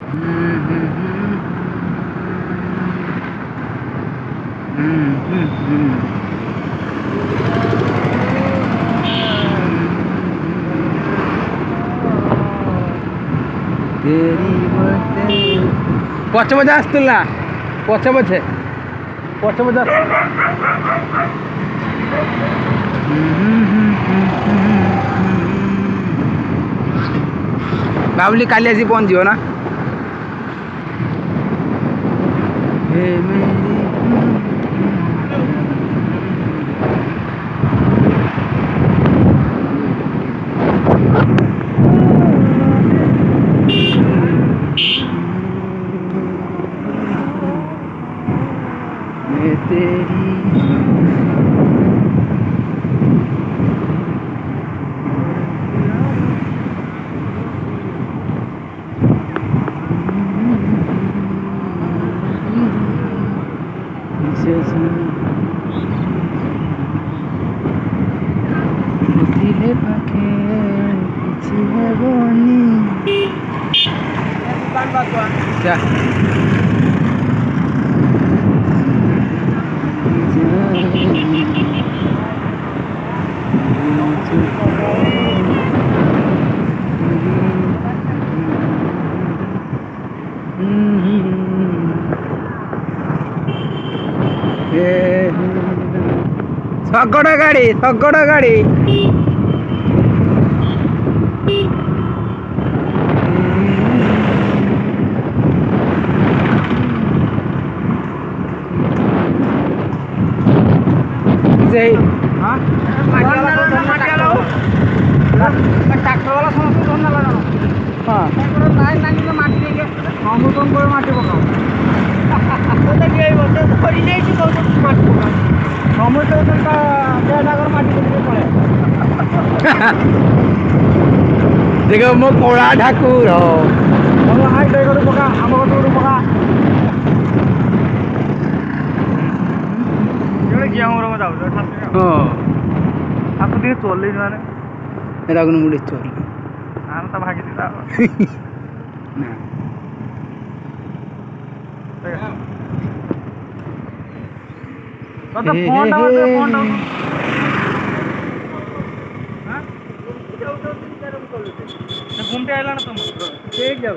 पछ मजा आसला पछे पछे पछ मजा भावली काली आसी पहुँच ना दिले पाखे किछि हेबनी क्या शगड़ गाड़ी ट्रैक्टर वाला समस्त धरना लगा हाँ लाइन लाइन माटी देके अमृतन को माटी पकाओ तो ये बोलते थोड़ी नहीं थी बहुत माटी पकाओ अमृतन का बेडागर माटी देके पड़े देखो मो कोड़ा ठाकुर हो हम हाई टाइगर पका हम को पका ये क्या हो रहा है बताओ हां आप तो चले माने এটা কোনো মুড়ি চল আর তো ভাগি দিতা না তো ফোনটা হ্যাঁ ঘুমতে আইলা না তুমি ঠিক যাও